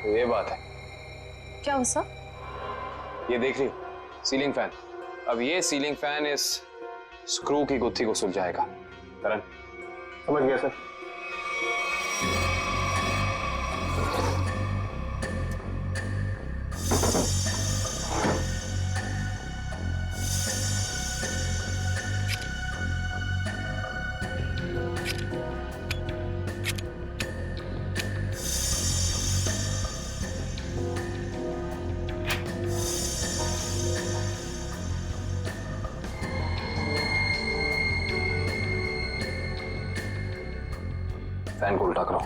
तो ये बात है। क्या हो सर? ये देख रही हो सीलिंग फैन। अब ये सीलिंग फैन इस स्क्रू की गुत्थी को सुलझाएगा। करण समझ गया सर। फैन को उल्टा करो।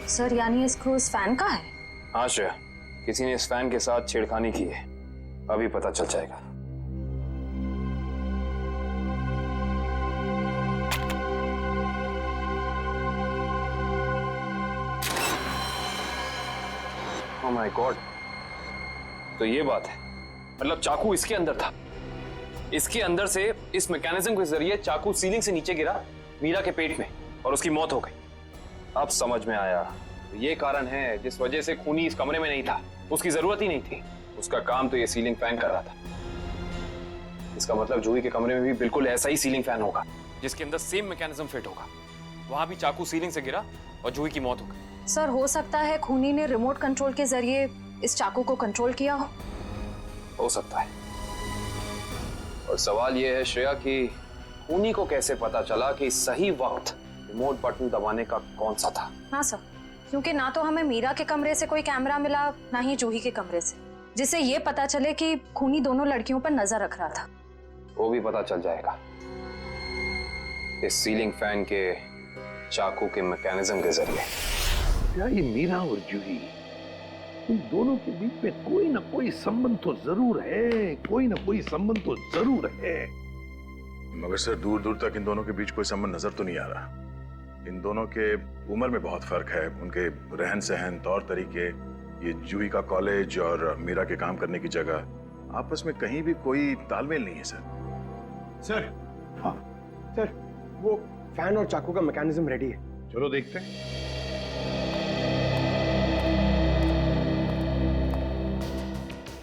सर यानी ये स्क्रू इस फैन का है? हाँ श्रेया, किसी ने इस फैन के साथ छेड़खानी की है। अभी पता चल जाएगा। ओह माय गॉड, तो ये बात है, मतलब चाकू इसके अंदर था। इसके अंदर से इस मैकेनिज्म के जरिए चाकू सीलिंग से नीचे गिरा मीरा के पेट में और उसकी मौत हो गई। अब समझ में आया, तो ये कारण है जिस वजह से खूनी इस कमरे में नहीं था। उसकी जरूरत ही नहीं थी, उसका काम तो ये सीलिंग फैन कर रहा था। इसका मतलब जूही के कमरे में भी बिल्कुल ऐसा ही सीलिंग फैन होगा जिसके अंदर सेम मैकेनिज्म फिट होगा। वहां भी चाकू सीलिंग से गिरा और जूही की मौत हो गई। सर हो सकता है खूनी ने रिमोट कंट्रोल के जरिए इस चाकू को कंट्रोल किया हो सकता है। और सवाल यह है श्रेया कि खूनी को कैसे पता चला कि सही वक्त रिमोट बटन दबाने का कौन सा था? हाँ सर, क्योंकि ना तो हमें मीरा के कमरे से कोई कैमरा मिला, ना ही जूही के कमरे से, जिससे ये पता चले कि खूनी दोनों लड़कियों पर नजर रख रहा था। वो भी पता चल जाएगा इस सीलिंग फैन के चाकू के मैकेनिज्म के जरिए। क्या ये मीरा और जूही, इन दोनों के बीच में कोई ना कोई संबंध तो जरूर है, कोई ना कोई संबंध तो जरूर है। मगर सर दूर दूर तक इन दोनों के बीच कोई संबंध नजर तो नहीं आ रहा। इन दोनों के उम्र में बहुत फर्क है, उनके रहन सहन, तौर तरीके, ये जूही का कॉलेज और मीरा के काम करने की जगह, आपस में कहीं भी कोई तालमेल नहीं है सर। हाँ सर, वो फैन और चाकू का मैकेनिज्म रेडी है। चलो देखते हैं।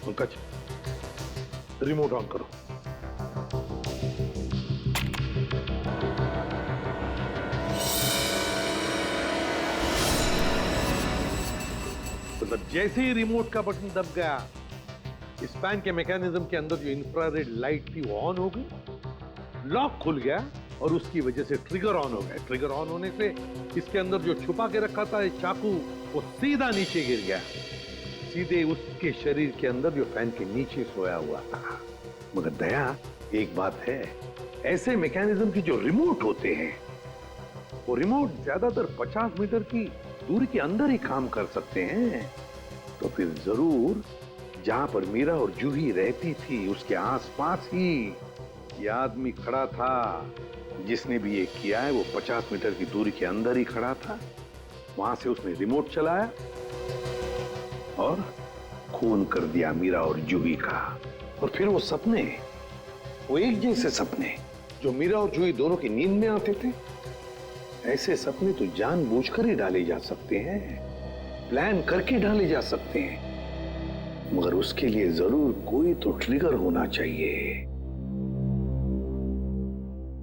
पंकज, रिमोट ऑन करो। मतलब जैसे ही रिमोट का बटन दब गया, इस फैन के मैकेनिज्म के अंदर जो इंफ्रारेड लाइट थी वो ऑन हो गई, लॉक खुल गया और उसकी वजह से ट्रिगर ऑन हो गया। ट्रिगर ऑन होने से इसके अंदर जो छुपा के रखा था चाकू, वो सीधा नीचे गिर गया, सीधे उसके शरीर के अंदर जो फैन के नीचे सोया हुआ था। मगर दया, एक बात है, ऐसे मैकेनिज्म की जो रिमोट होते हैं, वो रिमोट ज्यादातर 50 मीटर की दूरी के अंदर ही काम कर सकते हैं। तो फिर जरूर जहां पर मीरा और जूही रहती थी उसके आसपास ही ये आदमी खड़ा था। जिसने भी ये किया है वो 50 मीटर की दूरी के अंदर ही खड़ा था। वहां से उसने रिमोट चलाया और खून कर दिया मीरा और जूही का। और फिर वो सपने, वो एक जैसे सपने जो मीरा और जूही दोनों की नींद में आते थे, ऐसे सपने तो जानबूझकर ही डाले जा सकते हैं, प्लान करके डाले जा सकते हैं। मगर उसके लिए जरूर कोई तो ट्रिगर होना चाहिए।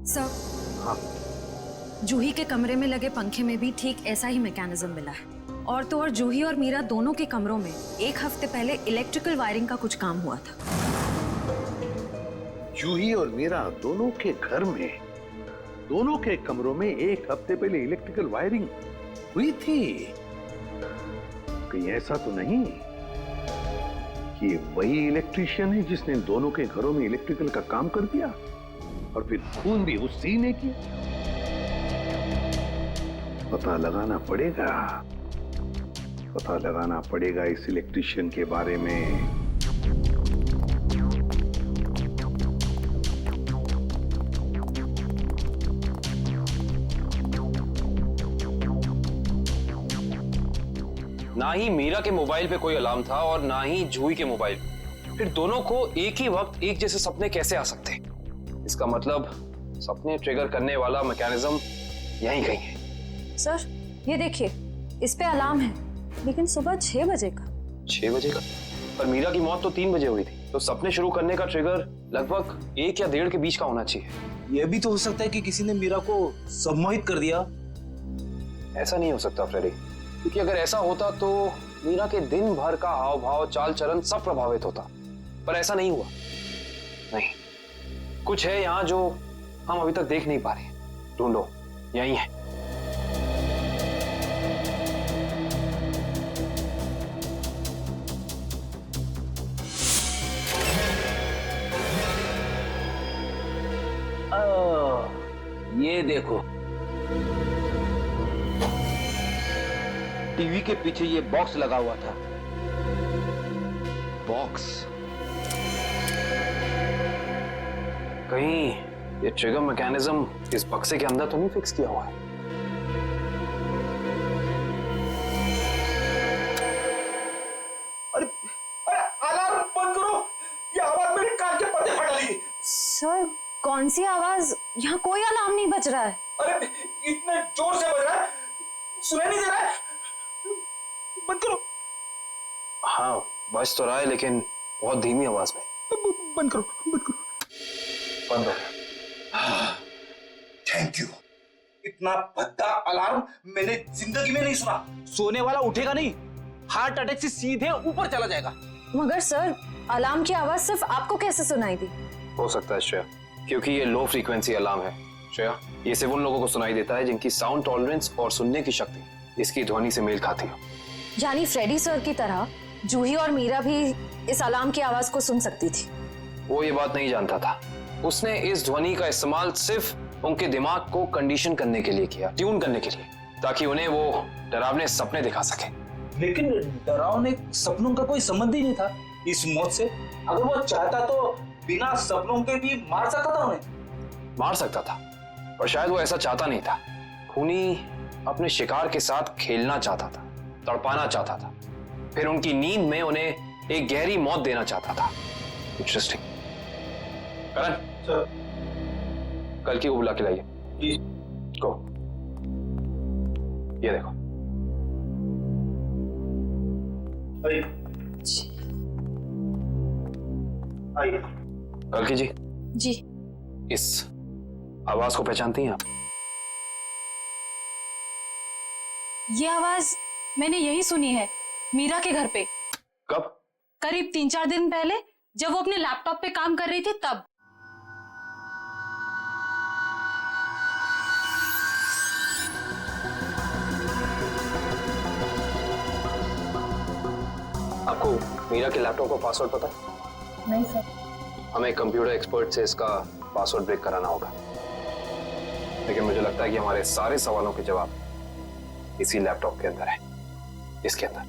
सर, हाँ, जूही के कमरे में लगे पंखे में भी ठीक ऐसा ही मैकेनिज्म मिला है। और तो और जूही और मीरा दोनों के कमरों में एक हफ्ते पहले इलेक्ट्रिकल वायरिंग का कुछ काम हुआ था। जूही और मीरा दोनों के घर में, दोनों के कमरों में एक हफ्ते पहले इलेक्ट्रिकल वायरिंग हुई थी। कहीं ऐसा तो नहीं कि वही इलेक्ट्रिशियन है जिसने दोनों के घरों में इलेक्ट्रिकल का काम कर दिया और फिर खून भी उसी ने किया? पता लगाना पड़ेगा, पता लगाना पड़ेगा इस इलेक्ट्रिशियन के बारे में। ना ही मीरा के मोबाइल पे कोई अलार्म था और ना ही जूही के मोबाइल। फिर दोनों को एक ही वक्त एक जैसे सपने कैसे आ सकते? इसका मतलब सपने ट्रिगर करने वाला मैकेनिज्म यहीं कहीं है। सर ये देखिए, इस पे अलार्म है, लेकिन सुबह 6 बजे का। 6 बजे का? पर मीरा की मौत तो 3 बजे हुई थी, तो सपने शुरू करने का ट्रिगर लगभग 1 या 1.5 के बीच का होना चाहिए। यह भी तो हो सकता है कि किसी ने मीरा को सम्मोहित कर दिया। ऐसा नहीं हो सकता फ्रेडी, क्योंकि अगर ऐसा होता तो मीरा के दिन भर का हाव भाव, चाल चलन सब प्रभावित होता, पर ऐसा नहीं हुआ। नहीं, कुछ है यहाँ जो हम अभी तक देख नहीं पा रहे। ढूंढो, यही है। ये देखो, टीवी के पीछे ये बॉक्स लगा हुआ था। बॉक्स? कहीं ये ट्रिगर मैकेनिज्म इस बक्से के अंदर तो नहीं फिक्स किया हुआ है? अरे अरे अलार्म बंद करो, ये आवाज मेरे कान के पर्दे फटा ली। सर कौन सी आवाज? यहाँ कोई अलार्म नहीं बज रहा है। अरे इतने जोर से बज रहा है, सुनाई नहीं दे रहा है। बंद करो। हाँ बज तो रहा है, लेकिन बहुत धीमी आवाज में। बंद करो, बंद करो। बंद हो गया। Thank you. इतना भद्दा अलार्म मैंने जिंदगी में नहीं सुना। सोने वाला उठेगा नहीं, हार्ट अटैक से सीधे ऊपर चला जाएगा। मगर सर अलार्म की आवाज सिर्फ आपको कैसे सुनाई दी? हो सकता है श्रेया, क्योंकि ये लो फ्रीक्वेंसी अलार्म है। श्रेया, ये सिर्फ उन लोगों को सुनाई देता है जिनकी साउंड टॉलरेंस और सुनने की शक्ति इसकी ध्वनि से मेल खाती हो। यानी फ्रेडी सर की तरह जूही और मीरा भी इस अलार्म की आवाज को सुन सकती थी। वो ये बात नहीं जानता था। उसने इस ध्वनि का इस्तेमाल सिर्फ उनके दिमाग को कंडीशन करने के लिए किया, ट्यून करने के लिए, ताकि उन्हें वो डरावने सपने दिखा सके। लेकिन डरावने सपनों का कोई संबंध ही नहीं था इस मौत से। अगर वो चाहता तो बिना सपनों के भी मार सकता था उन्हें। मार सकता था, पर शायद वो ऐसा चाहता नहीं था। खूनी अपने शिकार के साथ खेलना चाहता था, तड़पाना चाहता था, फिर उनकी नींद में उन्हें एक गहरी मौत देना चाहता था। इंटरेस्टिंग। करण सर, कल की को बुला के लाइए। जी। को ये देखो। आइए। कल की जी, जी। इस आवाज को पहचानती हैं आप? ये आवाज मैंने यही सुनी है, मीरा के घर पे। कब? करीब 3-4 दिन पहले, जब वो अपने लैपटॉप पे काम कर रही थी तब। आपको मीरा के लैपटॉप का पासवर्ड पता है? नहीं सर। हमें कंप्यूटर एक्सपर्ट से इसका पासवर्ड ब्रेक कराना होगा, लेकिन मुझे लगता है कि हमारे सारे सवालों के जवाब इसी लैपटॉप के अंदर है, इसके अंदर।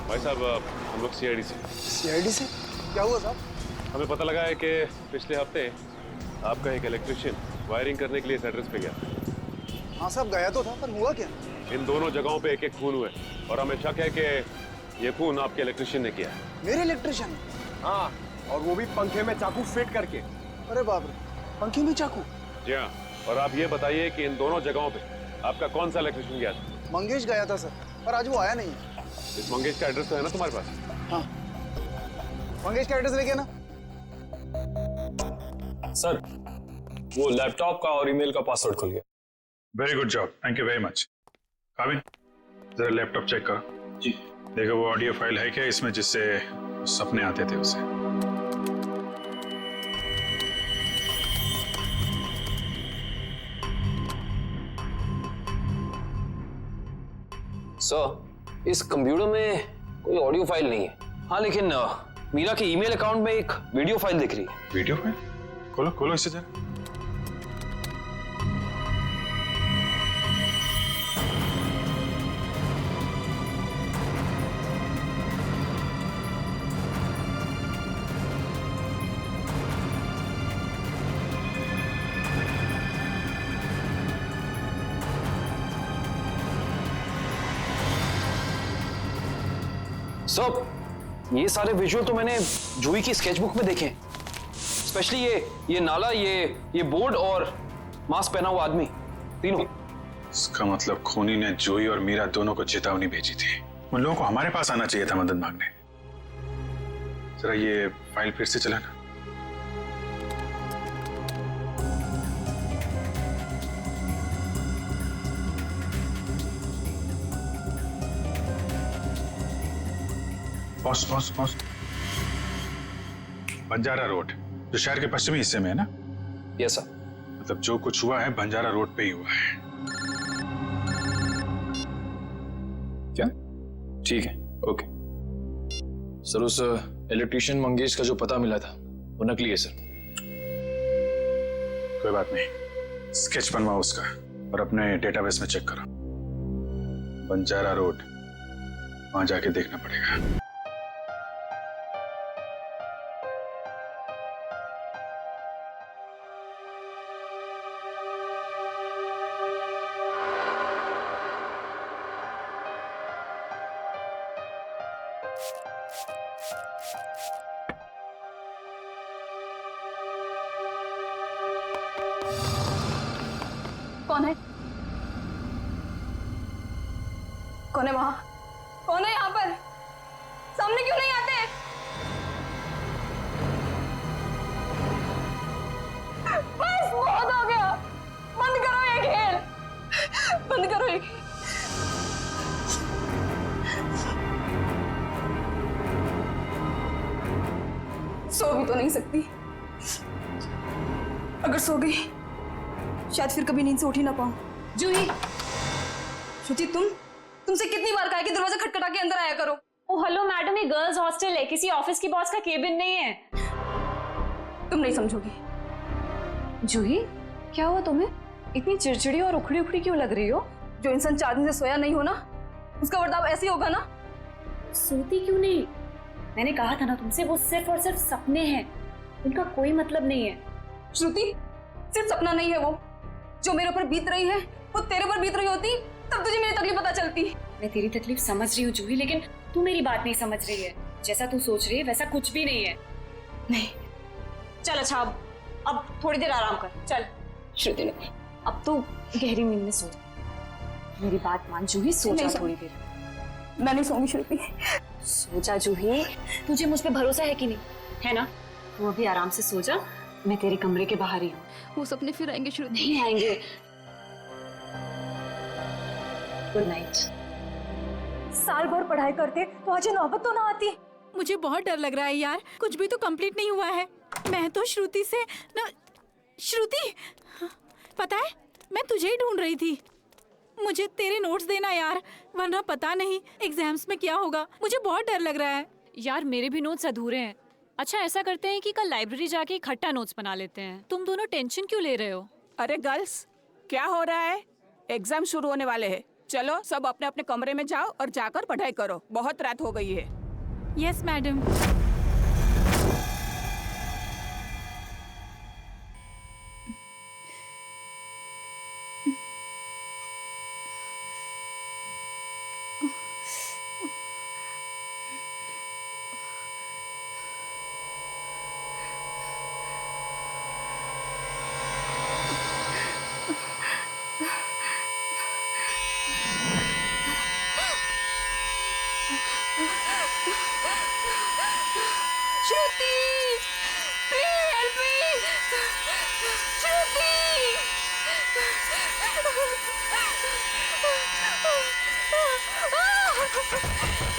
भाई साहब, हम लोग सीआईडी से। सीआईडी से? क्या हुआ साहब? हमें पता लगा है कि पिछले हफ्ते आपका एक इलेक्ट्रिशियन वायरिंग करने के लिए इस एड्रेस पे गया। हाँ साहब, गया तो था, पर हुआ क्या? इन दोनों जगहों पे एक खून हुए और हमें शक है कि ये खून आपके इलेक्ट्रिशियन ने किया है। मेरे इलेक्ट्रिशियन? हाँ, और वो भी पंखे में चाकू फिट करके। अरे बाप रे, पंखे में चाकू? जी हाँ, और आप ये बताइए कि इन दोनों जगहों पे आपका कौन सा इलेक्ट्रिशियन गया था? मंगेश गया था सर, पर आज वो आया नहीं है। इस मंगेश का एड्रेस तो है ना तुम्हारे पास? हाँ, मंगेश का एड्रेस लेके ना। सर, वो लैपटॉप का और ईमेल का पासवर्ड खुल गया। Very good job, thank you very much. काबिन, जरा लैपटॉप चेक करो। जी। देखो वो ऑडियो फाइल है क्या इसमें, जिससे सपने आते थे उसे। सर, इस कंप्यूटर में कोई ऑडियो फाइल नहीं है। हाँ, लेकिन मीरा के ईमेल अकाउंट में एक वीडियो फाइल दिख रही है। Video file? खोलो खोलो इसे जरा। सर, ये सारे विजुअल तो मैंने जूही की स्केचबुक में देखे, स्पेशली ये नाला, ये बोर्ड और मास्क पहना हुआ आदमी, तीनों। इसका मतलब खूनी ने जूही और मीरा दोनों को चेतावनी भेजी थी। उन लोगों को हमारे पास आना चाहिए था मदद मांगने। जरा ये फाइल फिर से चलाना। बॉस, बंजारा रोड जो शहर के पश्चिमी हिस्से में है ना? Yes sir. मतलब जो कुछ हुआ है बंजारा रोड पे ही हुआ है। क्या? ठीक है, ओके। सर, उस इलेक्ट्रिशियन मंगेश का जो पता मिला था वो नकली है सर। कोई बात नहीं, स्केच बनवाओ उसका और अपने डेटाबेस में चेक करो। बंजारा रोड, वहां जाके देखना पड़ेगा। कौन है? कौन है वहां? कौन है यहाँ पर? सामने क्यों नहीं आते? बस बहुत हो गया, बंद करो ये खेल, बंद करो ये खेल। सो भी तो नहीं सकती, अगर सो गई शायद फिर कभी नींद से उठ ही ना पाऊं। जूही, श्रुति, तुमसे कितनी बार कहा कि दरवाजा खटखटा के अंदर आया करो। ओ हेलो मैडम, ये गर्ल्स हॉस्टल है, किसी ऑफिस की बॉस का केबिन नहीं है। तुम नहीं समझोगी। जूही, क्या हुआ तुम्हें? इतनी चिड़चिड़ी और उखड़ी उखड़ी क्यों लग रही हो? जो इंसान 4 दिन से सोया नहीं हो ना, उसका बर्ताव ऐसे ही होगा ना। सोती क्यों नहीं? मैंने कहा था ना तुमसे, वो सिर्फ और सिर्फ सपने हैं, उनका कोई मतलब नहीं है। श्रुति, सिर्फ सपना नहीं है वो, जो मेरे ऊपर बीत रही है वो तेरे पर बीत रही होती तब तुझे मेरी तकलीफ पता चलती। मैं तेरी तकलीफ समझ रही हूँ जूही, लेकिन तू मेरी बात नहीं समझ रही है। जैसा तू सोच रही है वैसा कुछ भी नहीं है। नहीं, चल अच्छा, अब थोड़ी देर आराम कर, चल। श्रुति ने, अब तो गहरी नींद में सो जा। मेरी बात मान जूही, सो जा थोड़ी देर। मैं नहीं सोऊंगी श्रुति। सो जा जूही, तुझे मुझ पे भरोसा है कि नहीं? है ना? तू अभी आराम से सो जा, मैं तेरे कमरे के बाहर ही हूँ। वो सपने फिर आएंगे श्रुति। नहीं आएंगे। Good night. साल भर पढ़ाई करते तो आज नौबत तो ना आती। मुझे बहुत डर लग रहा है यार, कुछ भी तो कंप्लीट नहीं हुआ है। मैं तो श्रुति से न... श्रुति, पता है मैं तुझे ही ढूंढ रही थी। मुझे तेरे नोट्स देना यार, वरना पता नहीं एग्जाम्स में क्या होगा। मुझे बहुत डर लग रहा है यार। मेरे भी नोट्स अधूरे हैं। अच्छा ऐसा करते हैं कि कल लाइब्रेरी जाके इकट्ठा नोट्स बना लेते हैं। तुम दोनों टेंशन क्यों ले रहे हो? अरे गर्ल्स, क्या हो रहा है? एग्जाम शुरू होने वाले हैं। चलो सब अपने अपने कमरे में जाओ और जाकर पढ़ाई करो, बहुत रात हो गई है। Yes madam.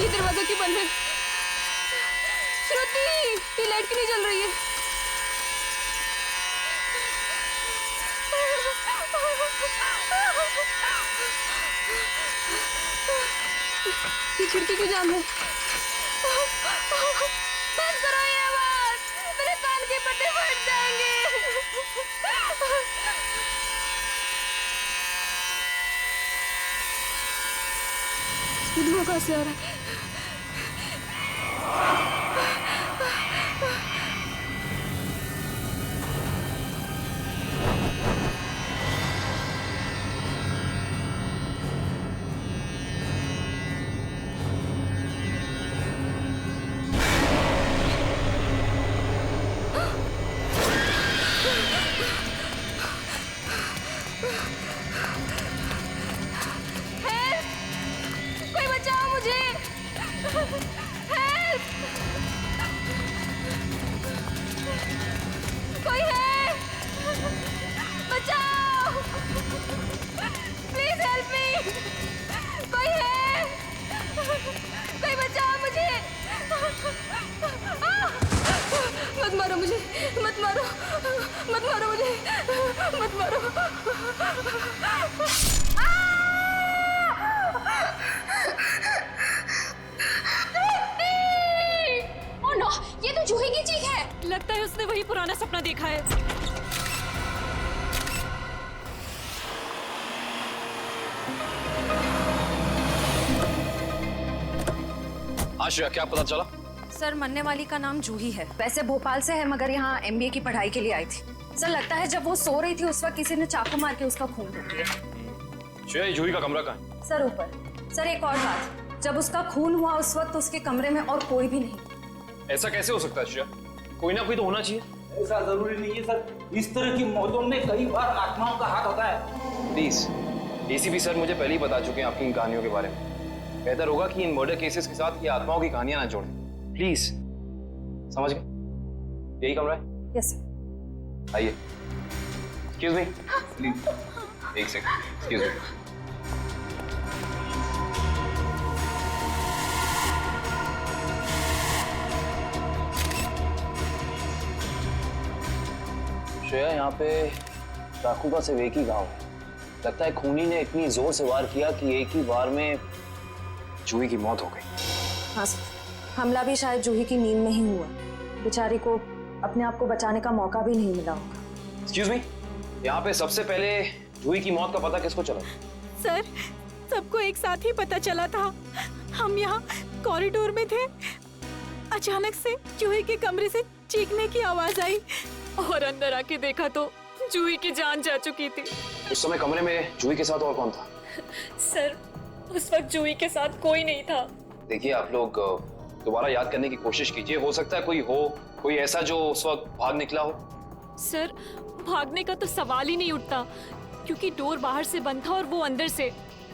ये दरवाजा क्यों बंद है? श्रुति, ये लाइट क्यों नहीं जल रही है? ये खिड़की क्यों जाम है? बंद करो ये आवाज, मेरे कान के पट्टे फट जाएंगे। धुआं कहाँ से आ रहा है? मुझे, मत मारो, मत मारो मुझे, मत मारो। ओह नो, ये तो जूही की चीख है। लगता है उसने वही पुराना सपना देखा है। आशिया, क्या पता चला? सर, मरने वाली का नाम जूही है। वैसे भोपाल से है, मगर यहाँ MBA की पढ़ाई के लिए आई थी। सर, लगता है जब वो सो रही थी उस वक्त किसी ने चाकू मार के उसका खून रोक दिया। श्रेया, ये जूही का कमरा कहाँ है? सर, ऊपर। सर, एक और बात, जब उसका खून हुआ उस वक्त उसके कमरे में और कोई भी नहीं। ऐसा कैसे हो सकता है श्रेया? कोई ना कोई तो होना चाहिए। ऐसा जरूरी नहीं है सर, इस तरह की मौतों में कई बार आत्माओं का हाथ होता है। प्लीज, ACP सर मुझे पहले ही बता चुके हैं आपकी इन कहानियों के बारे में। बेहतर होगा कि इन मर्डर केसेस के साथ ये आत्माओं की कहानियां ना जोड़ें। प्लीज, समझ गए? यही कमरा है? Yes sir. आइए। एक्सक्यूज मी, प्लीज एक सेकंड, एक्सक्यूज मी। श्रेया, यहाँ पे चाकू का सिर्फ एक ही घाव है। लगता है खूनी ने इतनी जोर से वार किया कि एक ही बार में जूही की मौत हो गई। हाँ सर, हमला भी शायद जूही की नींद में ही हुआ। बेचारी को अपने आप को बचाने का मौका भी नहीं मिला होगा। एक्सक्यूज मी, यहाँ पे सबसे पहले जूही की मौत का पता किसको चला? सर, सबको एक साथ ही पता चला था। हम यहाँ कॉरिडोर में थे, अचानक से जूही के कमरे से चीखने की आवाज आई और अंदर आके देखा तो जूही की जान जा चुकी थी। उस समय कमरे में जूही के साथ और कौन था? सर, उस वक्त जूही के साथ कोई नहीं था। देखिए, आप लोग दोबारा याद करने की कोशिश कीजिए। हो सकता है कोई ऐसा जो उस वक्त भाग निकला हो। सर, भागने का तो सवाल ही नहीं उठता, क्योंकि डोर बाहर से बंद था और वो अंदर से।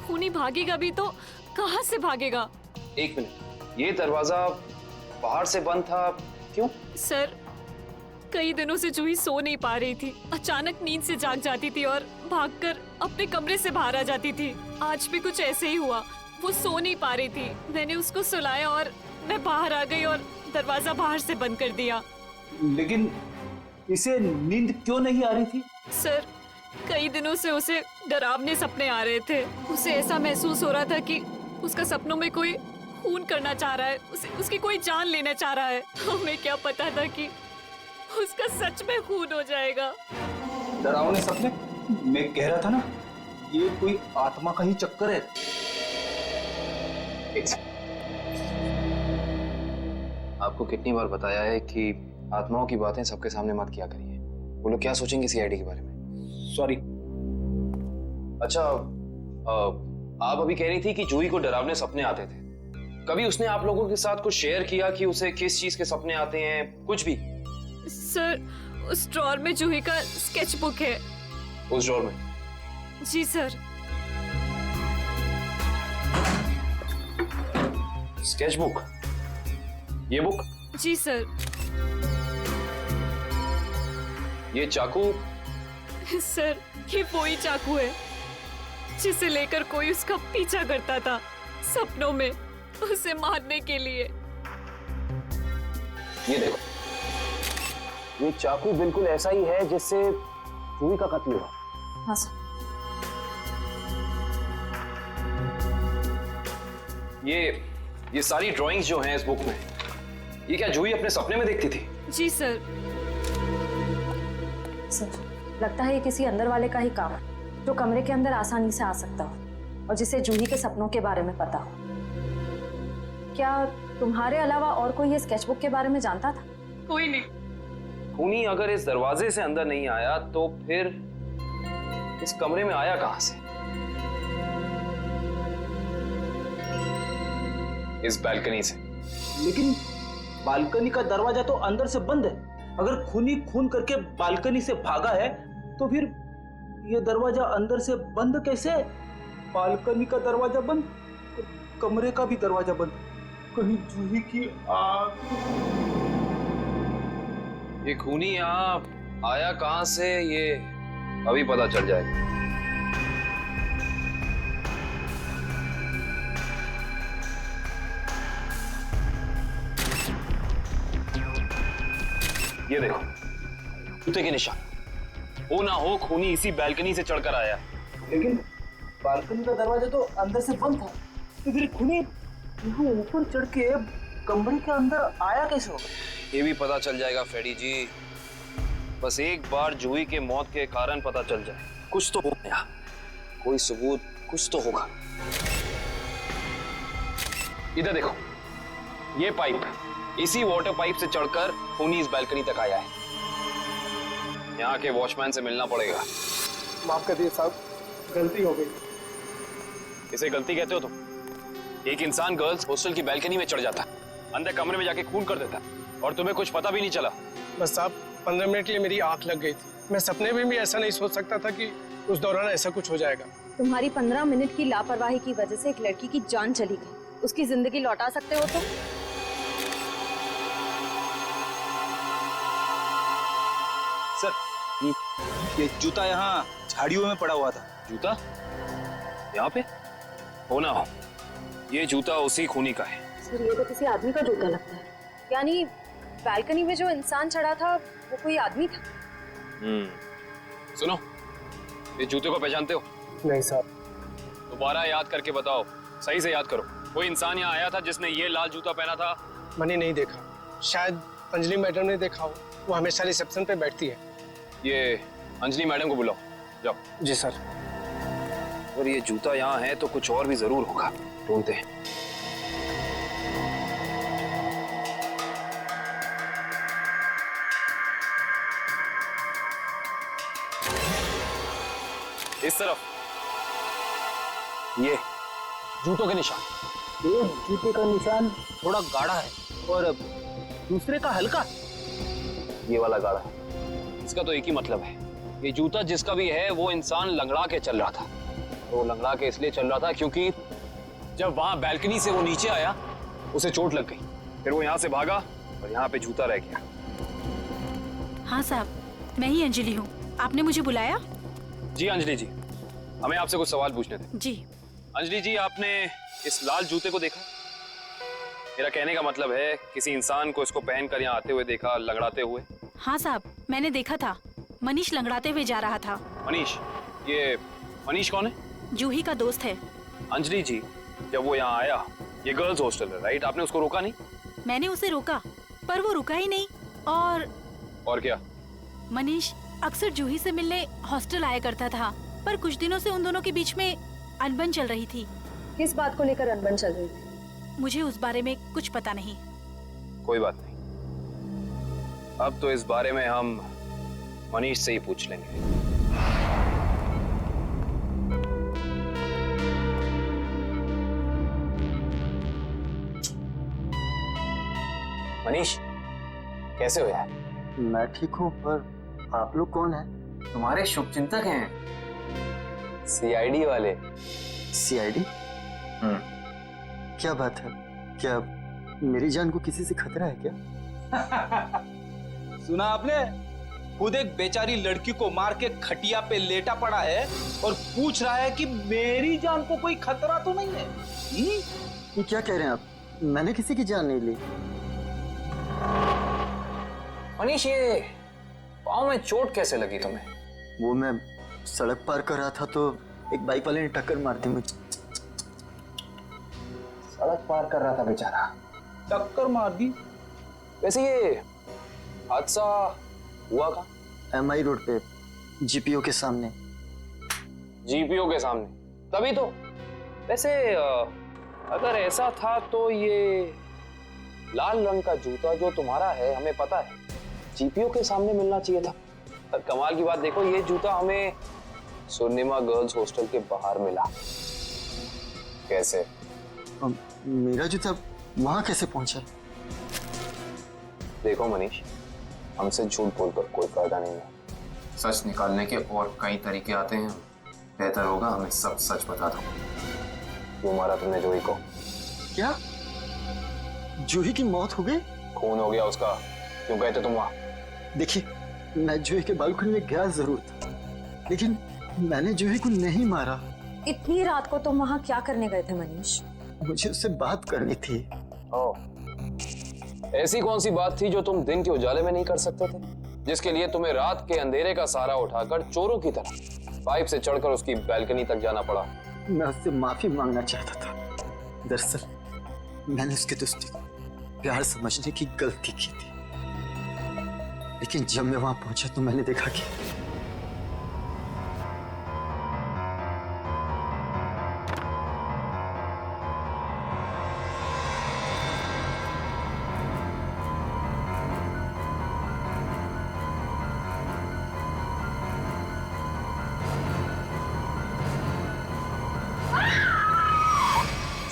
खूनी भागेगा भी तो कहाँ से भागेगा? एक मिनट, ये दरवाजा बाहर से बंद था, क्यों? सर, कई दिनों से जूही सो नहीं पा रही थी। अचानक नींद से जाग जाती थी और भागकर अपने कमरे से बाहर आ जाती थी। आज भी कुछ ऐसे ही हुआ। वो सो नहीं पा रही थी, मैंने उसको सुलाया और मैं बाहर आ गई और दरवाजा बाहर से बंद कर दिया। लेकिन इसे नींद क्यों नहीं आ रही थी? सर, कई दिनों से उसे डरावने सपने आ रहे थे। उसे ऐसा महसूस हो रहा था कि उसका सपनों में कोई खून करना चाह रहा है, उसकी कोई जान लेना चाह रहा है। हमें क्या पता था कि उसका सच में खून हो जाएगा। डरावने सपने? मैं कह रहा था ना, ये कोई आत्मा का ही चक्कर है। आपको कितनी बार बताया है कि आत्माओं की बातें सबके सामने मत किया करिए। वो लोग क्या सोचेंगे CID के बारे में? सॉरी। अच्छा, आप अभी कह रही थी कि जूही को डरावने सपने आते थे। कभी उसने आप लोगों के साथ कुछ शेयर किया कि उसे किस चीज के सपने आते हैं? कुछ भी? सर, उस ड्रॉर में जूही का स्केच बुक है। उस ड्रॉर में? जी सर। Sketch book? ये बुक? जी सर। ये चाकू? सर, ये वही चाकू है जिसे लेकर कोई उसका पीछा करता था सपनों में, उसे मारने के लिए। ये देखो, ये चाकू बिल्कुल ऐसा ही है जिससे जूही का कत्ल हुआ। हाँ सर। ये सारी ड्राइंग्स जो हैं इस बुक में, ये क्या जूही अपने सपने में देखती थी? जी सर। सर, लगता है ये किसी अंदर वाले का ही काम है, जो कमरे के अंदर आसानी से आ सकता हो और जिसे जूही के सपनों के बारे में पता हो। क्या तुम्हारे अलावा और कोई ये स्केचबुक के बारे में जानता था? कोई नहीं। खूनी अगर इस दरवाजे से अंदर नहीं आया तो फिर इस कमरे में आया कहां से? इस बालकनी से। लेकिन बालकनी का दरवाजा तो अंदर से बंद है। अगर खूनी खून करके बालकनी से भागा है तो फिर यह दरवाजा अंदर से बंद कैसे? बालकनी का दरवाजा बंद, कमरे का भी दरवाजा बंद। कहीं जूही की आग? ये खूनी यहाँ आया कहां से, ये अभी पता चल जाएगा। ये देखो जूते के निशान। हो ना हो खूनी इसी बैल्कनी से चढ़कर आया। लेकिन बालकनी का दरवाजा तो अंदर से बंद था, तो फिर खूनी यहाँ ऊपर चढ़ के कमरे के अंदर आया कैसे होगा? ये भी पता चल जाएगा फ्रेडी जी। बस एक बार जूही के मौत के कारण पता चल जाए, कुछ तो होगा यहाँ, कोई सबूत कुछ तो होगा। इधर देखो, ये पाइप, इसी वाटर पाइप से चढ़कर खूनी इस बैल्कनी तक आया है। यहाँ के वॉचमैन से मिलना पड़ेगा। माफ कर दिए साहब, गलती हो गई। इसे गलती कहते हो तुम? एक इंसान गर्ल्स हॉस्टल की बैल्कनी में चढ़ जाता, अंदर कमरे में जाके खून कर देता, और तुम्हें कुछ पता भी नहीं चला। बस साहब 15 मिनट के लिए मेरी आंख लग गई थी। मैं सपने में भी ऐसा नहीं सोच सकता था कि उस दौरान ऐसा कुछ हो जाएगा। तुम्हारी 15 मिनट की लापरवाही की वजह से एक लड़की की जान चली गई, उसकी जिंदगी लौटा सकते हो तुम? सर, ये जूता यहाँ झाड़ियों में पड़ा हुआ था। जूता यहाँ पे? हो ना हो, ये जूता उसी खूनी का है। सर, ये तो किसी आदमी का जूता लगता है। यानी बैल्कनी में जो इंसान चढ़ा था वो कोई आदमी था? सुनो, ये जूते को पहचानते हो? नहीं साहब। दोबारा याद करके बताओ, सही से याद करो। कोई इंसान यहाँ आया था जिसने ये लाल जूता पहना था? मैंने नहीं देखा, शायद अंजलि मैडम ने देखा हो, वो हमेशा रिसेप्शन पे बैठती है। ये अंजलि मैडम को बुलाओ, जाओ। जी सर। अगर ये जूता यहाँ है तो कुछ और भी जरूर होगा, ढूंढते हैं। इस तरफ ये जूतों के निशान। एक जूते का निशान थोड़ा गाढ़ा है और दूसरे का हल्का। ये वाला गाढ़ा है। इसका तो एक ही मतलब है, ये जूता जिसका भी है वो इंसान लंगड़ा के चल रहा था। तो लंगड़ा के इसलिए चल रहा था क्योंकि जब वहां बैल्कनी से वो नीचे आया उसे चोट लग गई, फिर वो यहाँ से भागा और यहाँ पे जूता रह गया। हाँ साहब, मैं ही अंजलि हूँ, आपने मुझे बुलाया? जी अंजलि जी, हमें आपसे कुछ सवाल पूछने थे। जी। अंजलि जी, आपने इस लाल जूते को देखा? मेरा कहने का मतलब है किसी इंसान को इसको पहनकर यहाँ आते हुए देखा, लंगड़ाते हुए? हाँ साहब, मैंने देखा था, मनीष लंगड़ाते हुए जा रहा था। मनीष? ये मनीष कौन है? जूही का दोस्त है। अंजलि जी, जब वो यहाँ आया, ये गर्ल्स हॉस्टल है राइट, आपने उसको रोका नहीं? मैंने उसे रोका, पर वो रुका ही नहीं। और क्या? मनीष अक्सर जूही से मिलने हॉस्टल आया करता था, पर कुछ दिनों से उन दोनों के बीच में अनबन चल रही थी। किस बात को लेकर अनबन चल रही थी? मुझे उस बारे में कुछ पता नहीं। कोई बात नहीं, अब तो इस बारे में हम मनीष से ही पूछ लेंगे। मनीष, कैसे हो यार? मैं ठीक हूँ, पर आप लोग कौन हैं? तुम्हारे शुभचिंतक हैं, सीआईडी वाले। सीआईडी? क्या बात है, क्या मेरी जान को किसी से खतरा है क्या? सुना आपने? खुद एक बेचारी लड़की को मार के खटिया पे लेटा पड़ा है और पूछ रहा है कि मेरी जान को कोई खतरा तो नहीं है। ये क्या कह रहे हैं आप? मैंने किसी की जान नहीं ली। मनीष, ये पाँव में चोट कैसे लगी तुम्हें? वो मैं सड़क पार कर रहा था तो एक बाइक वाले ने टक्कर मार दी मुझे। सड़क पार कर रहा था बेचारा, टक्कर मार दी? वैसे ये हादसा हुआ कहाँ? MI रोड पे, जीपीओ के सामने। जीपीओ के सामने? तभी तो। वैसे अगर ऐसा था तो ये लाल रंग का जूता जो तुम्हारा है, हमें पता है जीपीओ के सामने मिलना चाहिए था। पर कमाल की बात देखो, ये जूता हमें स्वर्णिमा गर्ल्स हॉस्टल के बाहर मिला। कैसे? मेरा जूता वहां कैसे पहुंचा? देखो मनीष, हमसे झूठ बोलकर कोई फायदा नहीं है। सच निकालने के और कई तरीके आते हैं। बेहतर होगा हमें सब सच बता दो। क्यों मारा तुमने जूही को? क्या जूही की मौत हो गई? खून हो गया उसका। क्यों गए थे तुम वहां? देखिए, मैं जूही के बालकनी में गया जरूर था, लेकिन मैंने जूही को नहीं मारा। इतनी रात को तुम वहां क्या करने गए थे मनीष? मुझे उससे बात करनी थी। ओह, ऐसी कौन सी बात थी जो तुम दिन के उजाले में नहीं कर सकते थे, जिसके लिए तुम्हें रात के अंधेरे का सहारा उठाकर चोरों की तरह पाइप से चढ़कर उसकी बैल्कनी तक जाना पड़ा? मैं उससे माफी मांगना चाहता था। दरअसल मैंने उसके दोस्ती को प्यार समझने की गलती की थी, लेकिन जब मैं वहां पहुंचा तो मैंने देखा कि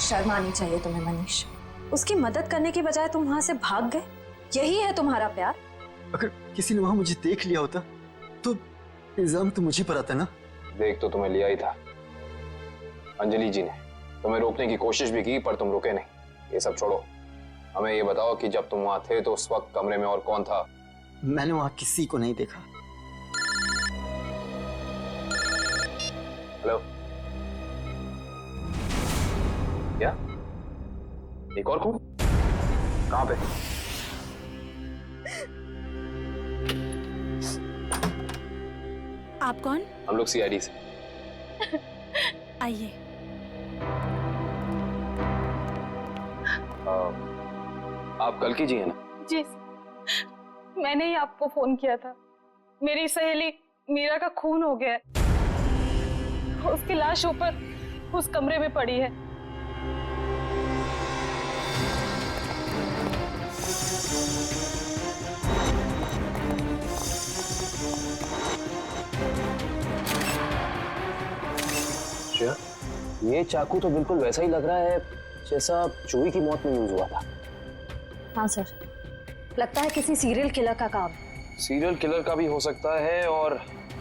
शर्म आनी चाहिए तुम्हें मनीष। उसकी मदद करने की बजाय तुम वहां से भाग गए। यही है तुम्हारा प्यार? अगर किसी ने वहां मुझे देख लिया होता तो इल्जाम तो मुझे पर आता ना। देख तो तुम्हें लिया ही था। अंजलि जी ने तुम्हें रोकने की कोशिश भी की पर तुम रुके नहीं। ये सब छोड़ो, हमें ये बताओ कि जब तुम वहां थे तो उस वक्त कमरे में और कौन था? मैंने वहां किसी को नहीं देखा। हेलो, क्या? एक और कौन? कहां पे? आप कौन? हम लोग सीआईडी से। आइए। आप कल की जी है ना? जी, मैंने ही आपको फोन किया था। मेरी सहेली मीरा का खून हो गया है। उसकी लाश ऊपर उस कमरे में पड़ी है। श्रेया, ये चाकू तो बिल्कुल वैसा ही लग रहा है जैसा जूही की मौत में यूज हुआ था। हाँ सर, लगता है किसी सीरियल किलर का काम। सीरियल किलर का भी हो सकता है और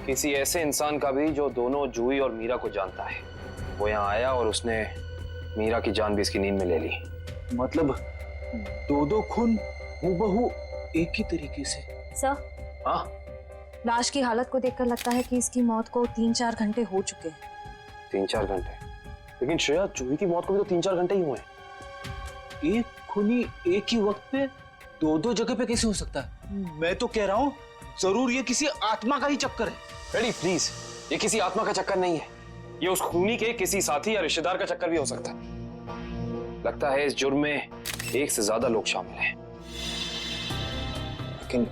किसी ऐसे इंसान का भी जो दोनों जूही और मीरा को जानता है। वो यहाँ आया और उसने मीरा की जान भी इसकी नींद में ले ली। मतलब दो खून हूबहू एक ही तरीके से। सर, हाँ, लाश की हालत को देखकर लगता है कि इसकी मौत को 3-4 घंटे हो चुके हैं। 3-4 घंटे? लेकिन श्रेया, जूही की मौत को भी तो 3-4 घंटे ही हुए हैं। एक खूनी एक ही वक्त पे दो जगह पे कैसे हो सकता है? मैं तो कह रहा हूँ जरूर ये किसी आत्मा का ही चक्कर है। रेडी प्लीज, ये किसी आत्मा का चक्कर नहीं है। ये उस खूनी के किसी साथी या रिश्तेदार का चक्कर भी हो सकता है। लगता है इस जुर्म में एक से ज्यादा लोग शामिल हैं। लेकिन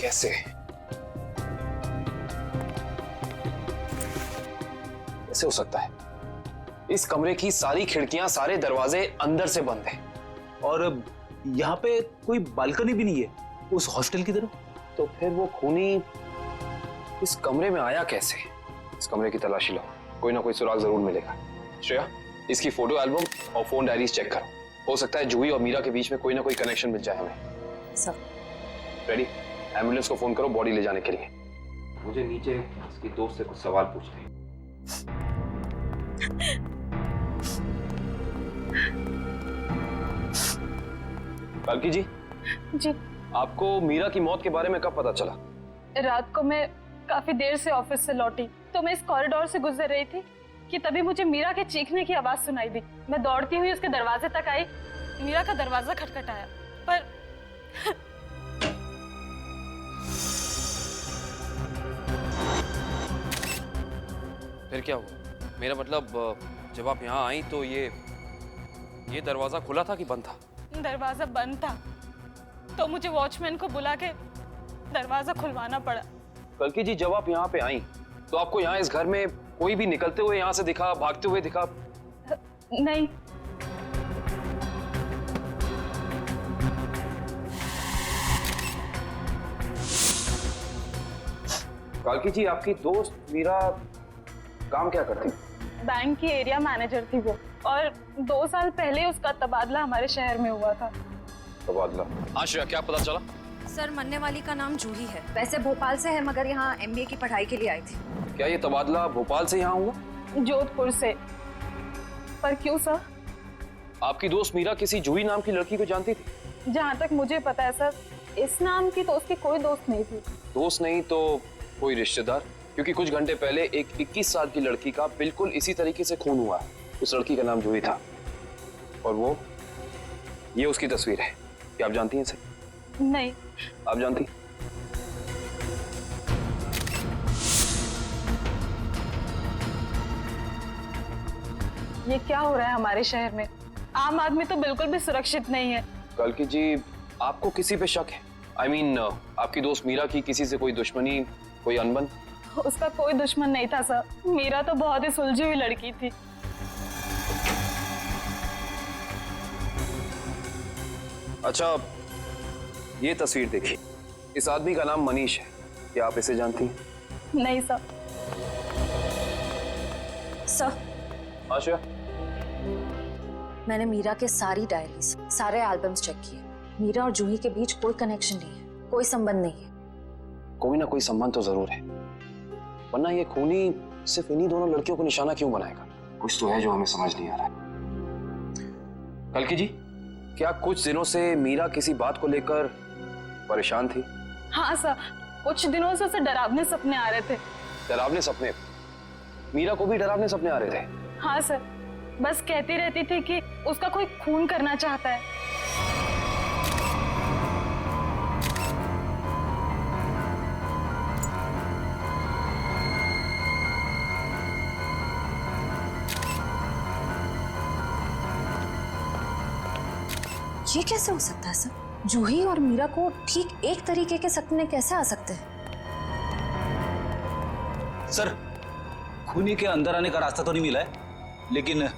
कैसे? कैसे हो सकता है? इस कमरे की सारी खिड़कियां, सारे दरवाजे अंदर से बंद हैं। और यहाँ पे कोई बालकनी भी नहीं है उस हॉस्टल की तरह। तो फिर वो खूनी इस कमरे में आया कैसे? इस कमरे की तलाशी लो, कोई ना कोई सुराग जरूर मिलेगा। श्रेया, इसकी फोटो एल्बम और फोन डायरीज चेक करो। हो सकता है जूही और मीरा के बीच में कोई ना कोई कनेक्शन मिल जाए हमें। Sir, ready? एम्बुलेंस को फोन करो बॉडी ले जाने के लिए। मुझे नीचे इसकी दोस्त से कुछ सवाल पूछने हैं। पालकी जी। जी। आपको मीरा की मौत के बारे में कब पता चला? रात को मैं काफी देर से ऑफिस से लौटी तो मैं इस कॉरिडोर से गुजर रही थी कि तभी मुझे मीरा के चीखने की आवाज सुनाई दी। मैं दौड़ती हुई उसके दरवाजे तक आई। मीरा का दरवाजा खटखटाया पर फिर क्या हुआ? मेरा मतलब जब आप यहाँ आई तो ये दरवाजा खुला था कि बंद था? दरवाजा बंद था तो मुझे वॉचमैन को बुला के दरवाजा खुलवाना पड़ा। कल्कि जी, जब आप यहाँ पे आई तो आपको यहाँ इस घर में कोई भी निकलते हुए यहाँ से दिखा, भागते हुए दिखा? नहीं। कालकी जी, आपकी दोस्त मीरा काम क्या करती? बैंक की एरिया मैनेजर थी वो, और 2 साल पहले उसका तबादला हमारे शहर में हुआ था। तबादला? हाँ श्रेया, क्या पता चला? सर, मरने वाली का नाम जूही है। वैसे भोपाल से है मगर यहाँ MBA की पढ़ाई के लिए आई थी। क्या ये तबादला भोपाल से यहाँ हुआ? जोधपुर से। पर क्यों सर? आपकी दोस्त मीरा किसी जूही नाम की लड़की को जानती थी? जहाँ तक मुझे पता है सर, इस नाम की तो उसकी कोई दोस्त नहीं थी। दोस्त नहीं तो कोई रिश्तेदार? क्योंकि कुछ घंटे पहले एक 21 साल की लड़की का बिल्कुल इसी तरीके से खून हुआ। उस लड़की का नाम जूही था और वो ये उसकी तस्वीर है। क्या आप जानती हैं इसे? नहीं। आप जानती? ये क्या हो रहा है हमारे शहर में? आम आदमी तो बिल्कुल भी सुरक्षित नहीं है। कल्कि जी, आपको किसी पे शक है? I mean, आपकी दोस्त मीरा की किसी से कोई दुश्मनी, कोई अनबन? उसका कोई दुश्मन नहीं था सर। मीरा तो बहुत ही सुलझी हुई लड़की थी। अच्छा, ये तस्वीर देखिए। इस आदमी का नाम मनीष है। क्या आप इसे जानती हैं? नहीं सर। सर, आशा, मैंने मीरा के सारी डायरीज, सारे एल्बम्स चेक किए। मीरा और जूही के बीच कोई कनेक्शन नहीं है, कोई संबंध नहीं है। कोई ना कोई संबंध तो जरूर है, वरना ये खूनी सिर्फ इन्हीं दोनों लड़कियों को निशाना क्यों बनाएगा? कुछ तो है जो हमें समझ नहीं आ रहा है। कल्कि जी, क्या कुछ दिनों से मीरा किसी बात को लेकर परेशान थी? हाँ सर, कुछ दिनों से उसे डरावने सपने आ रहे थे। डरावने सपने? मीरा को भी डरावने सपने आ रहे थे? हाँ सर, बस कहती रहती थी कि उसका कोई खून करना चाहता है। ये कैसे हो सकता है सर? जूही और मीरा को ठीक एक तरीके के सपने कैसे आ सकते हैं? सर, खूनी के अंदर आने का रास्ता तो नहीं मिला है, लेकिन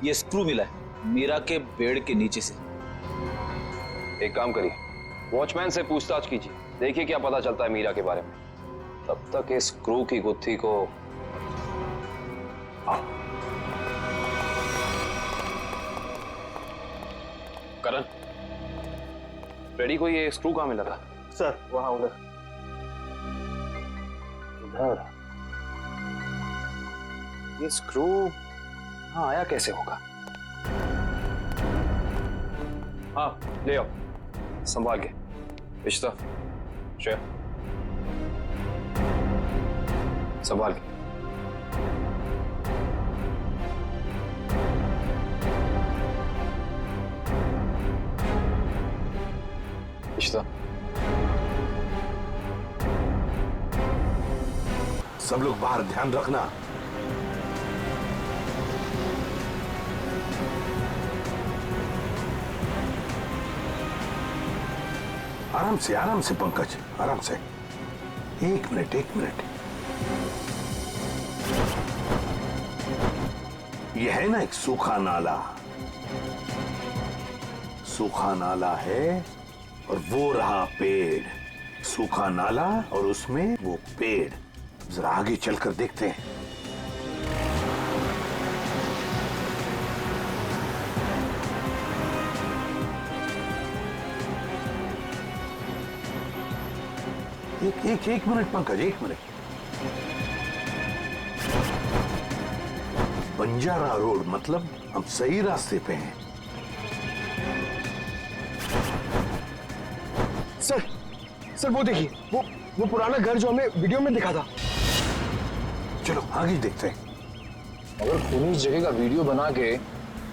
ये स्क्रू मिला है मीरा के बेड के नीचे से। एक काम करिए, वॉचमैन से पूछताछ कीजिए, देखिए क्या पता चलता है मीरा के बारे में। तब तक इस स्क्रू की गुत्थी को करण, फ्रेडी को ये स्क्रू कहाँ मिला था? सर, वहां उधर। इधर? ये स्क्रू हाँ आया कैसे होगा? हाँ, ले आओ, संभाल के। इश्ता, श्रेया, संभाल के। इश्ता, सब लोग बाहर ध्यान रखना। आराम से पंकज, आराम से। एक मिनट। यह है ना एक सूखा नाला है, और वो रहा पेड़। सूखा नाला और उसमें वो पेड़। जरा आगे चलकर देखते हैं। एक मिनट पंकज, एक मिनट। बंजारा रोड, मतलब हम सही रास्ते पे हैं। सर वो देखिए, वो पुराना घर जो हमें वीडियो में दिखा था। चलो आगे देखते हैं। अगर खूनी इस जगह का वीडियो बना के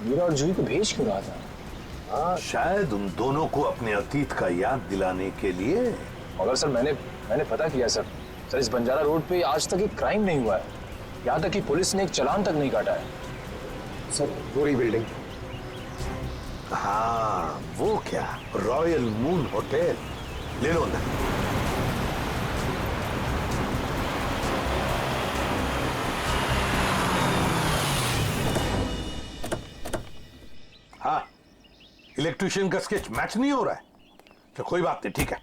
मीरा और जूही को भेज क्यों रहा था? शायद उन दोनों को अपने अतीत का याद दिलाने के लिए। मगर सर, मैंने पता किया सर, इस बंजारा रोड पे आज तक एक क्राइम नहीं हुआ है। यहाँ तक कि पुलिस ने एक चालान तक नहीं काटा है। सर, वो रही बिल्डिंग। हाँ, वो क्या, रॉयल मून होटल। ले लो अंदर। हाँ, इलेक्ट्रिशियन का स्केच मैच नहीं हो रहा है। तो कोई बात नहीं, ठीक है।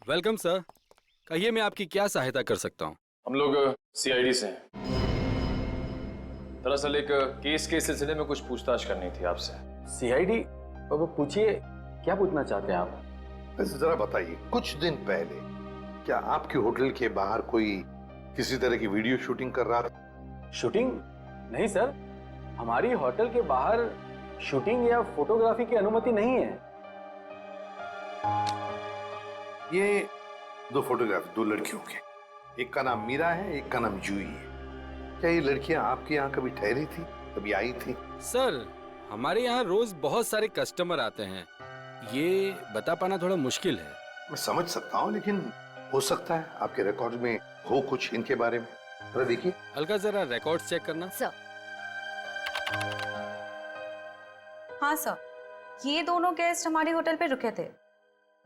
वेलकम सर, कहिए मैं आपकी क्या सहायता कर सकता हूँ? हम लोग सीआईडी से हैं। दरअसल एक केस के सिलसिले में कुछ पूछताछ करनी थी आपसे। सीआईडी? अब पूछिए, क्या पूछना चाहते हैं आप? वैसे जरा बताइए, कुछ दिन पहले क्या आपके होटल के बाहर कोई किसी तरह की वीडियो शूटिंग कर रहा था? शूटिंग? नहीं सर, हमारी होटल के बाहर शूटिंग या फोटोग्राफी की अनुमति नहीं है। ये दो फोटोग्राफ, दो लड़कियों के, एक का नाम मीरा है, एक का नाम जूही है। क्या ये लड़कियां आपके यहाँ कभी ठहरी थी, कभी आई थी? सर, हमारे यहाँ रोज बहुत सारे कस्टमर आते हैं, ये बता पाना थोड़ा मुश्किल है। मैं समझ सकता हूँ, लेकिन हो सकता है आपके रिकॉर्ड में हो कुछ इनके बारे में। जरा देखिए। अलका जरा रिकॉर्ड्स चेक करना। सर। हाँ सर, ये दोनों गेस्ट हमारे होटल पे रुके थे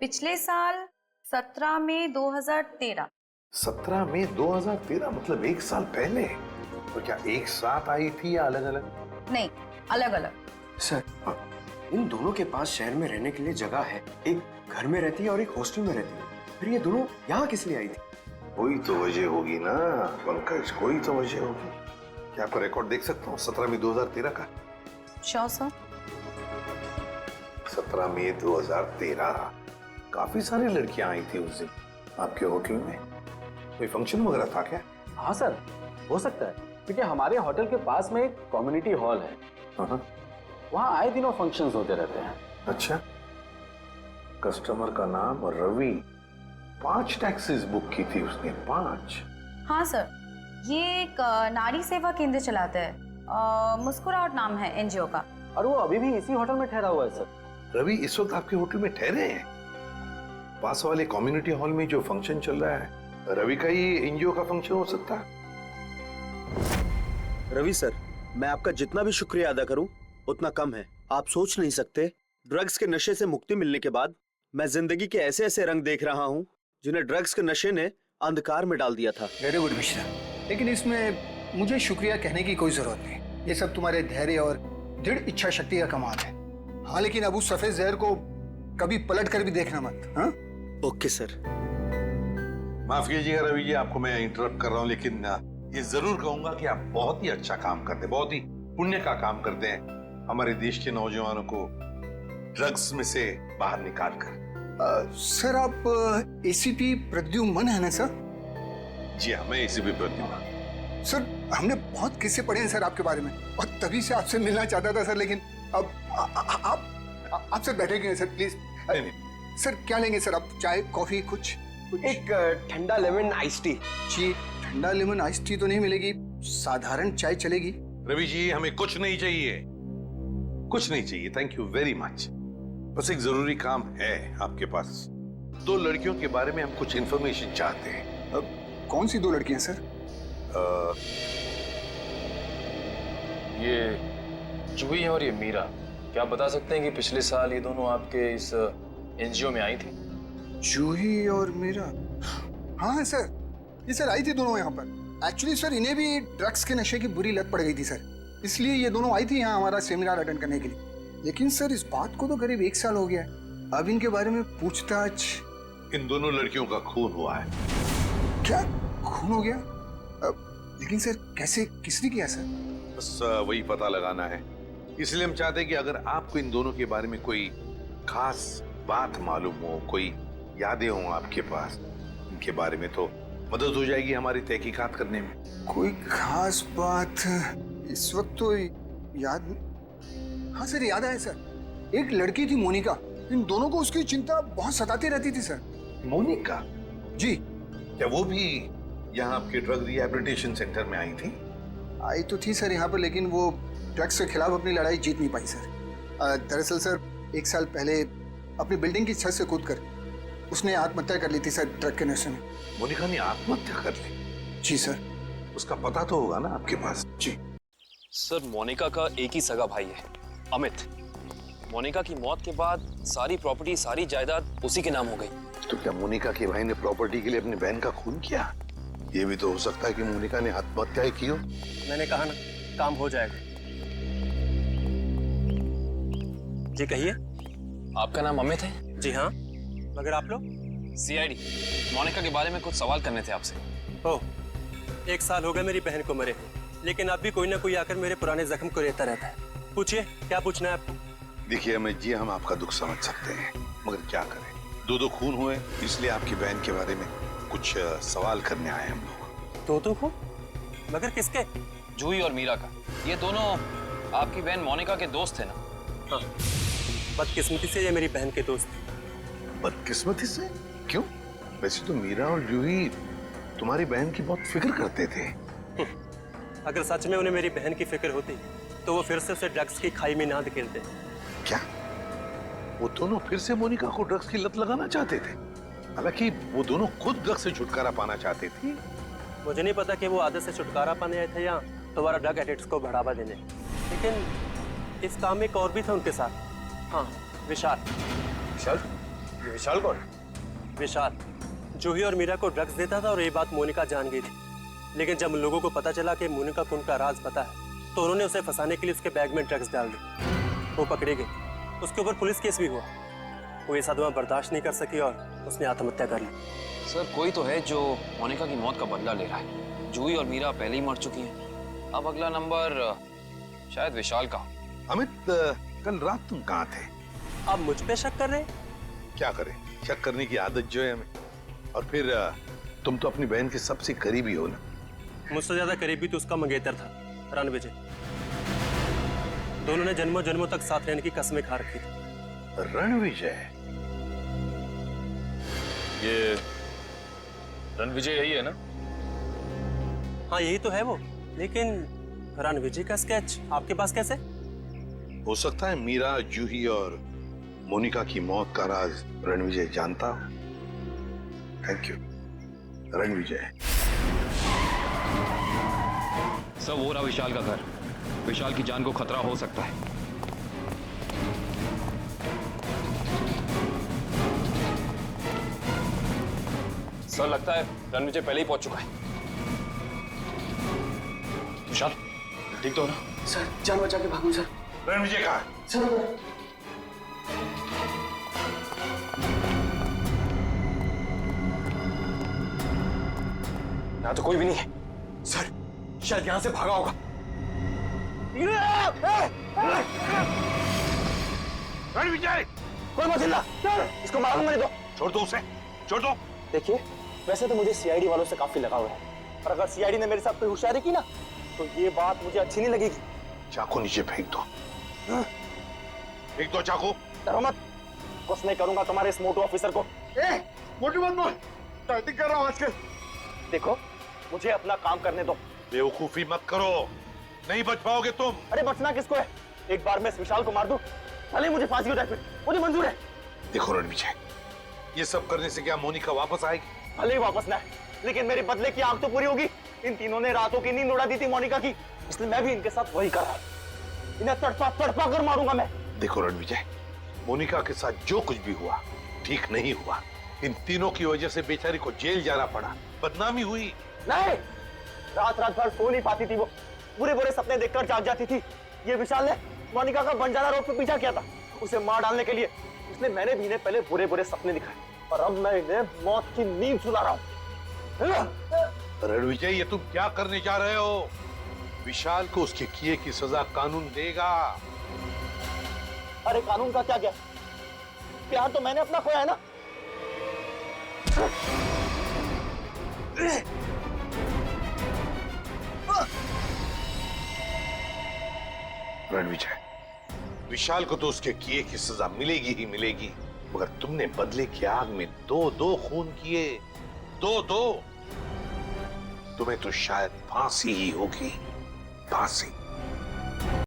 पिछले साल 17 मई 2013। 17 मई 2013 मतलब 1 साल पहले। तो क्या एक साथ आई थी या अलग अलग? नहीं, अलग अलग। सर, इन दोनों के पास शहर में रहने के लिए जगह है। एक घर में रहती है और एक हॉस्टल में रहती है। फिर ये दोनों यहाँ किस लिए आई थी? कोई तो वजह होगी ना पंकज, कोई तो वजह होगी। क्या आपका रिकॉर्ड देख सकता हूँ 17 मई 2013 का? Sure sir. 17 मई 2013 काफी सारी लड़कियां आई थी उस दिन आपके होटल में। कोई फंक्शन वगैरह था क्या? हाँ सर, हो सकता है, क्योंकि हमारे होटल के पास में एक कम्युनिटी हॉल है। वहाँ आए दिनों फंक्शंस होते रहते हैं। अच्छा, कस्टमर का नाम रवि। 5 टैक्सीज बुक की थी उसने, 5। हाँ सर, ये एक नारी सेवा केंद्र चलाता है, मुस्कुराहट नाम है एनजीओ का। और वो अभी भी इसी होटल में ठहरा हुआ है सर। रवि इस वक्त आपके होटल में ठहरे हैं? पास वाले कम्युनिटी हॉल में जो फंक्शन चल रहा है, रवि का ही एनजीओ का फंक्शन हो सकता है। रवि सर, मैं आपका जितना भी शुक्रिया अदा करूं उतना कम है। आप सोच नहीं सकते, ड्रग्स के नशे से मुक्ति मिलने के बाद मैं जिंदगी के ऐसे ऐसे रंग देख रहा हूं जिन्हें ड्रग्स के नशे ने अंधकार में डाल दिया था। वेरी गुड मिश्रा, लेकिन इसमें मुझे शुक्रिया कहने की कोई जरूरत नहीं। ये सब तुम्हारे धैर्य और दृढ़ इच्छा शक्ति का कमाल है। हाँ, लेकिन अब उस सफेद जहर को कभी पलट कर भी देखना मत। हाँ, ओके सर। माफ कीजिएगा रवि जी, आपको मैं इंटरप्ट कर रहा हूँ, लेकिन ये जरूर कहूंगा कि आप बहुत ही अच्छा काम करते हैं, बहुत ही पुण्य का काम करते हैं हमारे देश के नौजवानों को ड्रग्स में से बाहर निकाल कर। सर, आप एसीपी प्रद्युम्न है ना सर? जी हाँ, मैं एसीपी प्रद्युम्न। सर, हमने बहुत किस्से पढ़े हैं सर आपके बारे में, और तभी से आपसे मिलना चाहता था सर, लेकिन अब आप सर बैठेंगे सर प्लीज? सर क्या लेंगे सर आप? चाय, कॉफी, कुछ? एक ठंडा लेमन आइस टी। जी, ठंडा लेमन आइस टी तो नहीं मिलेगी, साधारण चाय चलेगी। रवि जी, हमें कुछ नहीं चाहिए, कुछ नहीं चाहिए, थैंक यू वेरी मच। बस एक जरूरी काम है आपके पास। 2 लड़कियों के बारे में हम कुछ इंफॉर्मेशन चाहते हैं। कौन सी 2 लड़कियां सर? ये जूही और ये मीरा। क्या आप बता सकते हैं कि पिछले साल ये दोनों आपके इस एनजीओ में आई थी? जूही और मीरा? हाँ सर, ये सर आई थी दोनों यहाँ पर। एक्चुअली सर, इन्हें भी ड्रग्स के नशे की बुरी लत पड़ गई थी सर, इसलिए ये दोनों आई थी यहाँ हमारा सेमिनार अटेंड करने के लिए। लेकिन सर, इस बात को तो करीब 1 साल हो गया है। अब इनके बारे में पूछताछ। इन दोनों लड़कियों का खून हुआ है। क्या खून हो गया? लेकिन सर कैसे, किसने किया सर? बस वही पता लगाना है, इसलिए हम चाहते हैं कि अगर आपको इन दोनों के बारे में कोई खास बात मालूम हो, कोई यादें हो आपके पास इनके बारे में, तो मदद हो जाएगी हमारी तहकीकात करने में। कोई खास बात इस वक्त तो याद। हाँ सर, याद आया सर, एक लड़की थी मोनिका। इन दोनों को उसकी चिंता बहुत सताती रहती थी सर। मोनिका? जी। क्या वो भी यहाँ आपके ड्रग रिहैबिलिटेशन सेंटर में आई थी? आई तो थी सर यहाँ पर, लेकिन वो ड्रग्स के खिलाफ अपनी लड़ाई जीत नहीं पाई सर। दरअसल सर, 1 साल पहले अपनी बिल्डिंग की छत से कूदकर उसने आत्महत्या कर ली थी सर, ड्रग के नशे में। मोनिका ने आत्महत्या कर ली? जी सर। उसका पता तो होगा ना आपके पास? जी सर, मोनिका का एक ही सगा भाई है, अमित। मोनिका की मौत के बाद सारी प्रॉपर्टी, सारी जायदाद उसी के नाम हो गई। तो क्या मोनिका के भाई ने प्रॉपर्टी के लिए अपनी बहन का खून किया? ये भी तो हो सकता है कि मोनिका ने आत्महत्या की हो। मैंने कहा ना, काम हो जाएगा। जी कहिए। आपका नाम अमित है? जी हाँ, मगर आप लोग? सीआईडी। मोनिका के बारे में कुछ सवाल करने थे आपसे। ओह, 1 साल हो गए मेरी बहन को मरे, लेकिन अब भी कोई ना कोई आकर मेरे पुराने जख्म को रहता रहता है। पूछिए, क्या पूछना है आपको? देखिए अमित जी, हम आपका दुख समझ सकते हैं, मगर क्या करें, 2 खून हुए, इसलिए आपकी बहन के बारे में कुछ सवाल करने आए हम लोग। 2 खून? मगर किसके? जूही और मीरा का। ये दोनों आपकी बहन मोनिका के दोस्त थे ना? हाँ, बदकिस्मती से ये मेरी बहन के दोस्त। बदकिस्मती से? क्यों? वैसे तो मीरा और जूही तुम्हारी बहन की बहुत फिक्र करते थे। अगर सच में उन्हें मेरी बहन की फिक्र होती तो वो फिर से उसे ड्रग्स की खाई में ना धकेलते। क्या? वो दोनों फिर से मोनिका को ड्रग्स की लत लगाना चाहते थे। हालांकि वो दोनों खुद ड्रग्स से छुटकारा पाना चाहते थे। मुझे नहीं पता कि वो आदत से छुटकारा पाने आए थे या दोबारा ड्रग एडिक्ट्स को बढ़ावा देने, लेकिन इस काम में एक और भी था उनके साथ। हाँ, विशाल। विशाल? ये विशाल कौन? विशाल जूही और मीरा को ड्रग्स देता था और ये बात मोनिका जान गई थी। लेकिन जब लोगों को पता चला कि मोनिका को उनका राज पता है तो उन्होंने उसे फंसाने के लिए उसके बैग में ड्रग्स डाल दी। वो पकड़ी गई, उसके ऊपर पुलिस केस भी हुआ। वो ये सदमा बर्दाश्त नहीं कर सकी और उसने आत्महत्या कर ली। सर कोई तो है जो मोनिका की मौत का बदला ले रहा है। जूही और मीरा पहले ही मर चुकी हैं। अब अगला नंबर शायद विशाल का। अमित, कल रात तुम कहाँ थे? आप मुझ पे शक कर रहे हैं? क्या करें, शक करने की आदत जो है हमें। और फिर तुम तो अपनी बहन के सबसे करीबी हो ना। मुझसे ज्यादा करीबी तो उसका मंगेतर था, रणविजय। दोनों ने जन्मों जन्मों तक साथ रहने की कसमें खा रखी थी। रणविजय? ये रणविजय यही है ना? हाँ यही तो है वो, लेकिन रणविजय का स्केच आपके पास कैसे? हो सकता है मीरा, जूही और मोनिका की मौत का राज रणविजय जानता हो। Thank you Ranvijay. सर वो रहा विशाल का घर। विशाल की जान को खतरा हो सकता है। सर लगता है रणविजय पहले ही पहुंच चुका है। विशाल ठीक तो हो ना? सर जान बचा के भागो सर। रणविजय कहाँ है? सर यहाँ तो कोई भी नहीं है। सर शायद यहाँ से भागा होगा। रणविजय! कोई मत हिलना, इसको मारूंगा नहीं तो। छोड़ दो उसे, छोड़ दो। देखिए वैसे तो मुझे सीआईडी वालों से काफी लगाव है, पर अगर सीआईडी ने मेरे साथ कोई होशियारी की ना तो ये बात मुझे अच्छी नहीं लगेगी। चाकू नीचे फेंक दो। फेंक दो चाकू। डरो मत, कुछ नहीं करूंगा तुम्हारे इस मोटू ऑफिसर को। मोटू मत बोल, टाइटिंग कर रहा हूं आजकल। देखो मुझे अपना काम करने दो। बेवकूफी मत करो, नहीं बच पाओगे तुम। अरे बचना किसको है? एक बार मैं इस विशाल को मार दूं, भले मुझे फांसी हो जाए, फिर मुझे मंजूर है। देखो रणविजय, ये सब करने से क्या मोनिका वापस आएगी? भले ही वापस ना है, लेकिन मेरे बदले की आग तो पूरी होगी। इन तीनों ने रातों की नींद उड़ा दी थी मोनिका की, इसलिए मैं भी इनके साथ वही कर रहा हूं। इन्हें तड़पा तड़पा कर मारूंगा मैं। देखो रणविजय, मोनिका के साथ जो कुछ भी हुआ ठीक नहीं हुआ। इन तीनों की वजह से बेचारी को जेल जाना पड़ा, बदनामी हुई। नहीं, रात रात भर सो नहीं पाती थी वो, बुरे बुरे सपने देखकर जाग जाती थी। ये विशाल ने मोनिका का बंजारा रोड पे पीछा किया था उसे मार डालने के लिए, इसलिए मैंने भी इन्हें पहले बुरे बुरे सपने दिखाए और अब मैं इन्हें मौत की नींद सुला रहा हूं। रणविजय, ये तुम क्या करने जा रहे हो? विशाल को उसके किए की सजा कानून देगा। अरे कानून का क्या क्या, प्यार तो मैंने अपना खोया है ना। रणविजय, विशाल को तो उसके किए की सजा मिलेगी ही मिलेगी, मगर तुमने बदले की आग में दो खून किए, दो। तुम्हें तो शायद फांसी ही होगी, फांसी।